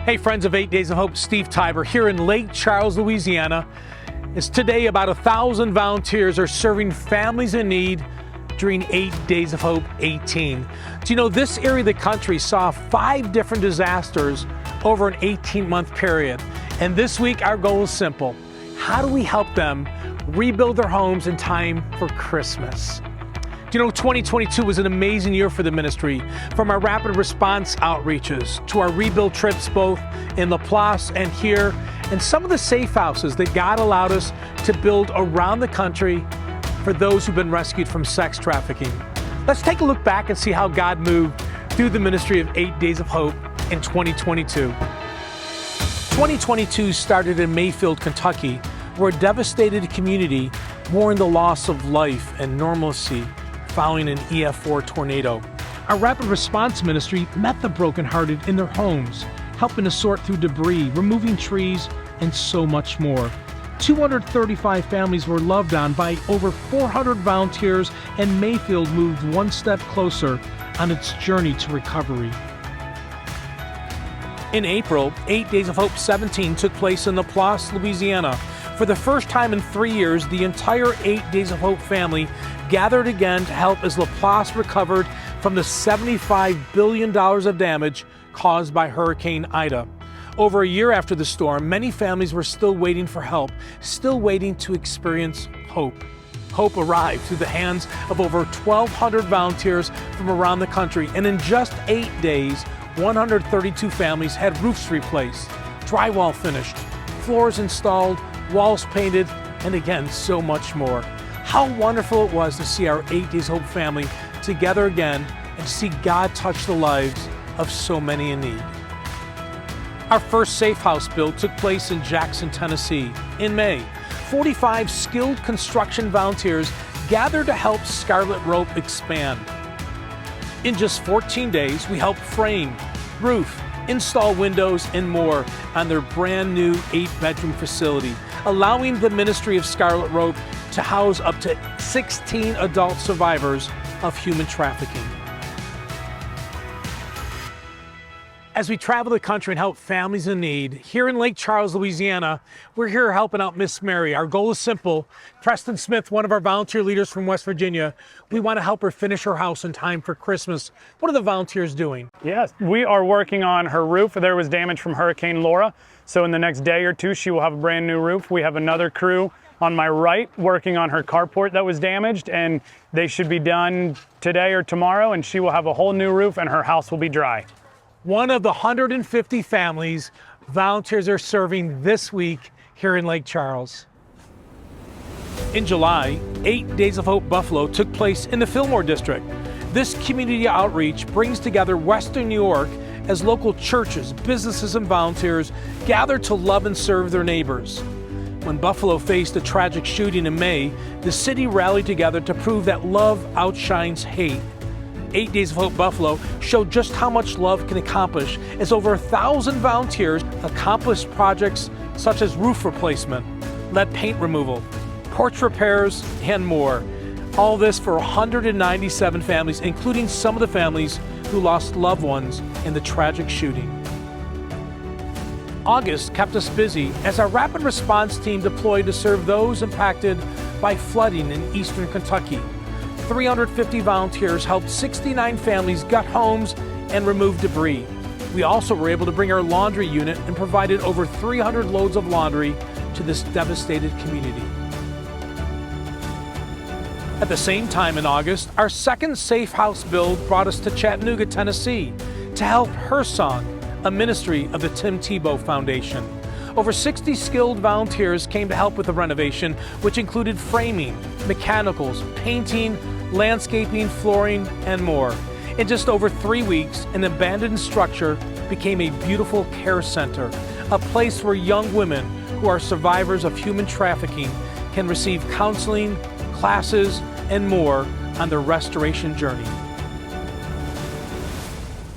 Hey friends of 8 Days of Hope, Steve Tiber here in Lake Charles, Louisiana. It's today about 1,000 volunteers are serving families in need during 8 Days of Hope 18. Do you know this area of the country saw 5 different disasters over an 18-month period? And this week our goal is simple. How do we help them rebuild their homes in time for Christmas? Do you know 2022 was an amazing year for the ministry, from our rapid response outreaches to our rebuild trips both in LaPlace and here, and some of the safe houses that God allowed us to build around the country for those who've been rescued from sex trafficking. Let's take a look back and see how God moved through the ministry of 8 Days of Hope in 2022. 2022 started in Mayfield, Kentucky, where a devastated community mourned the loss of life and normalcy following an EF4 tornado. Our rapid response ministry met the brokenhearted in their homes, helping to sort through debris, removing trees, and so much more. 235 families were loved on by over 400 volunteers, and Mayfield moved one step closer on its journey to recovery. In April, 8 Days of Hope 17 took place in LaPlace, Louisiana. For the first time in 3 years, the entire 8 Days of Hope family gathered again to help as LaPlace recovered from the $75 billion of damage caused by Hurricane Ida. Over a year after the storm, many families were still waiting for help, still waiting to experience hope. Hope arrived through the hands of over 1,200 volunteers from around the country, and in just 8 days, 132 families had roofs replaced, drywall finished, floors installed, walls painted, and again, so much more. How wonderful it was to see our 8 Days Hope family together again and see God touch the lives of so many in need. Our first safe house build took place in Jackson, Tennessee in May. 45 skilled construction volunteers gathered to help Scarlet Rope expand. In just 14 days, we helped frame, roof, install windows, and more on their brand new 8-bedroom facility, allowing the ministry of Scarlet Rope to house up to 16 adult survivors of human trafficking. As we travel the country and help families in need, here in Lake Charles, Louisiana, we're here helping out Miss Mary. Our goal is simple. Preston Smith, one of our volunteer leaders from West Virginia, we want to help her finish her house in time for Christmas. What are the volunteers doing? Yes, we are working on her roof. There was damage from Hurricane Laura, so in the next day or two, she will have a brand new roof. We have another crew on my right working on her carport that was damaged, and they should be done today or tomorrow, and she will have a whole new roof and her house will be dry. One of the 150 families volunteers are serving this week here in Lake Charles. In July, 8 Days of Hope Buffalo took place in the Fillmore District. This community outreach brings together Western New York as local churches, businesses, and volunteers gather to love and serve their neighbors. When Buffalo faced a tragic shooting in May, the city rallied together to prove that love outshines hate. 8 Days of Hope Buffalo showed just how much love can accomplish, as over 1,000 volunteers accomplished projects such as roof replacement, lead paint removal, porch repairs, and more. All this for 197 families, including some of the families who lost loved ones in the tragic shooting. August kept us busy as our rapid response team deployed to serve those impacted by flooding in eastern Kentucky. 350 volunteers helped 69 families gut homes and remove debris. We also were able to bring our laundry unit and provided over 300 loads of laundry to this devastated community. At the same time in August, our second safe house build brought us to Chattanooga, Tennessee, to help Her Song, a ministry of the Tim Tebow Foundation. Over 60 skilled volunteers came to help with the renovation, which included framing, mechanicals, painting, landscaping, flooring, and more. In just over 3 weeks, an abandoned structure became a beautiful care center, a place where young women who are survivors of human trafficking can receive counseling, classes, and more on their restoration journey.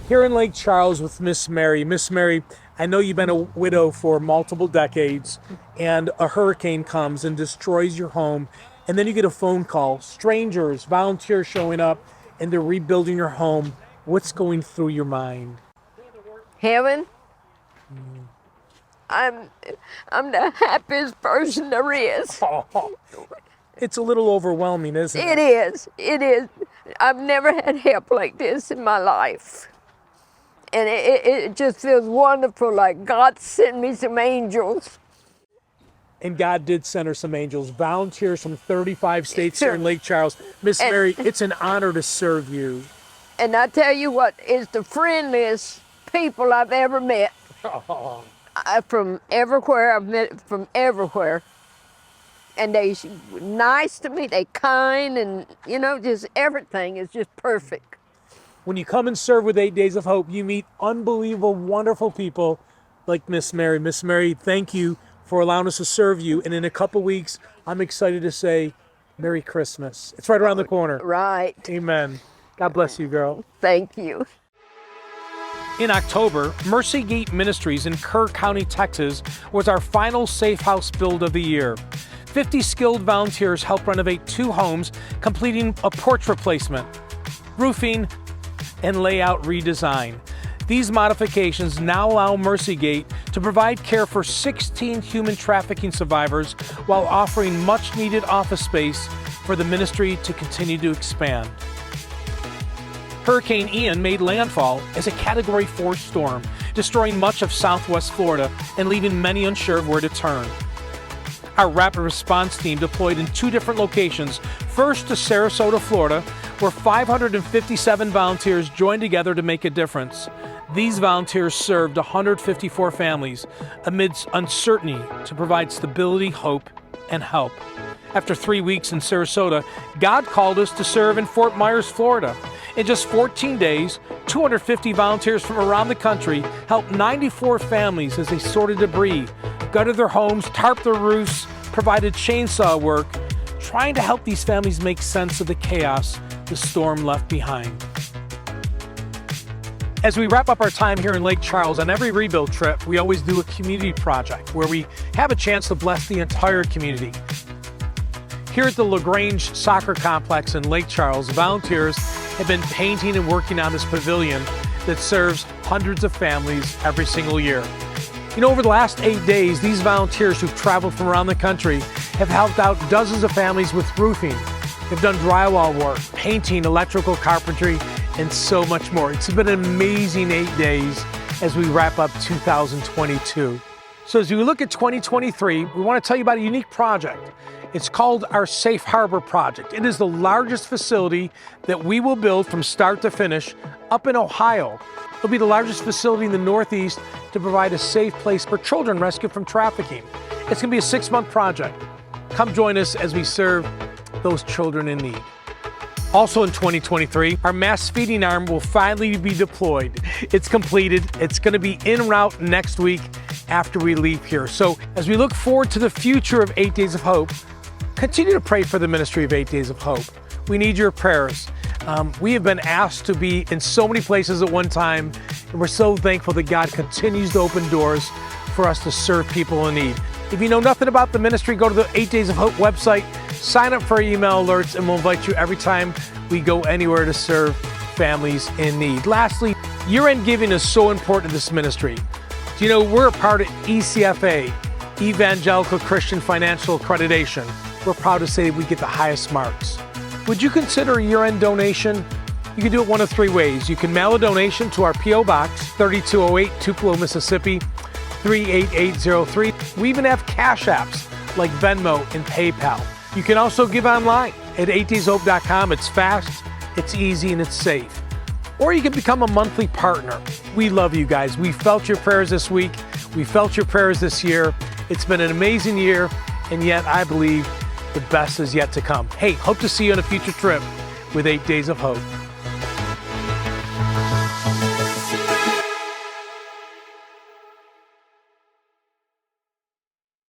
Here in Lake Charles with Miss Mary. Miss Mary, I know you've been a widow for multiple decades, and a hurricane comes and destroys your home, and then you get a phone call, strangers, volunteers showing up, and they're rebuilding your home. What's going through your mind? Heaven, I'm the happiest person there is. Oh, it's a little overwhelming, isn't it? It is. It is. I've never had help like this in my life. And it just feels wonderful, like God sent me some angels. And God did send her some angels, volunteers from 35 states here in Lake Charles. Miss Mary, it's an honor to serve you. And I tell you what, it's the friendliest people I've ever met. From everywhere, I've met from everywhere. And they nice to me, they kind, and you know, just everything is just perfect. When you come and serve with 8 Days of Hope, you meet unbelievable, wonderful people like Miss Mary. Miss Mary, thank you for allowing us to serve you. And in a couple weeks, I'm excited to say Merry Christmas. It's right around the corner. Right. Amen. God bless you, girl. Thank you. In October, Mercy Gate Ministries in Kerr County, Texas, was our final safe house build of the year. 50 skilled volunteers helped renovate 2 homes, completing a porch replacement, roofing, and layout redesign. These modifications now allow Mercy Gate to provide care for 16 human trafficking survivors while offering much needed office space for the ministry to continue to expand. Hurricane Ian made landfall as a Category 4 storm, destroying much of southwest Florida and leaving many unsure of where to turn. Our rapid response team deployed in 2 different locations, first to Sarasota, Florida, where 557 volunteers joined together to make a difference. These volunteers served 154 families amidst uncertainty to provide stability, hope, and help. After 3 weeks in Sarasota, God called us to serve in Fort Myers, Florida. In just 14 days, 250 volunteers from around the country helped 94 families as they sorted debris, gutted their homes, tarped their roofs, provided chainsaw work, trying to help these families make sense of the chaos the storm left behind. As we wrap up our time here in Lake Charles, on every rebuild trip, we always do a community project where we have a chance to bless the entire community. Here at the LaGrange Soccer Complex in Lake Charles, volunteers have been painting and working on this pavilion that serves hundreds of families every single year. You know, over the last 8 days, these volunteers who've traveled from around the country have helped out dozens of families with roofing. They've done drywall work, painting, electrical carpentry, and so much more. It's been an amazing 8 days as we wrap up 2022. So as we look at 2023, we want to tell you about a unique project. It's called our Safe Harbor Project. It is the largest facility that we will build from start to finish up in Ohio. It'll be the largest facility in the Northeast to provide a safe place for children rescued from trafficking. It's going to be a 6-month project. Come join us as we serve those children in need. Also in 2023, our mass feeding arm will finally be deployed. It's completed. It's going to be en route next week after we leave here. So as we look forward to the future of 8 Days of Hope, continue to pray for the ministry of 8 Days of Hope. We need your prayers. We have been asked to be in so many places at one time, and we're so thankful that God continues to open doors for us to serve people in need. If you know nothing about the ministry, go to the 8 Days of Hope website, sign up for our email alerts, and we'll invite you every time we go anywhere to serve families in need. Lastly, year-end giving is so important to this ministry. Do you know we're a part of ECFA, Evangelical Christian Financial Accreditation. We're proud to say we get the highest marks. Would you consider a year-end donation? You can do it one of 3 ways. You can mail a donation to our P.O. Box, 3208 Tupelo, Mississippi, 38803. We even have cash apps like Venmo and PayPal. You can also give online at 8dayshope.com. It's fast, it's easy, and it's safe. Or you can become a monthly partner. We love you guys. We felt your prayers this week. We felt your prayers this year. It's been an amazing year, and yet I believe the best is yet to come. Hey, hope to see you on a future trip with 8 Days of Hope.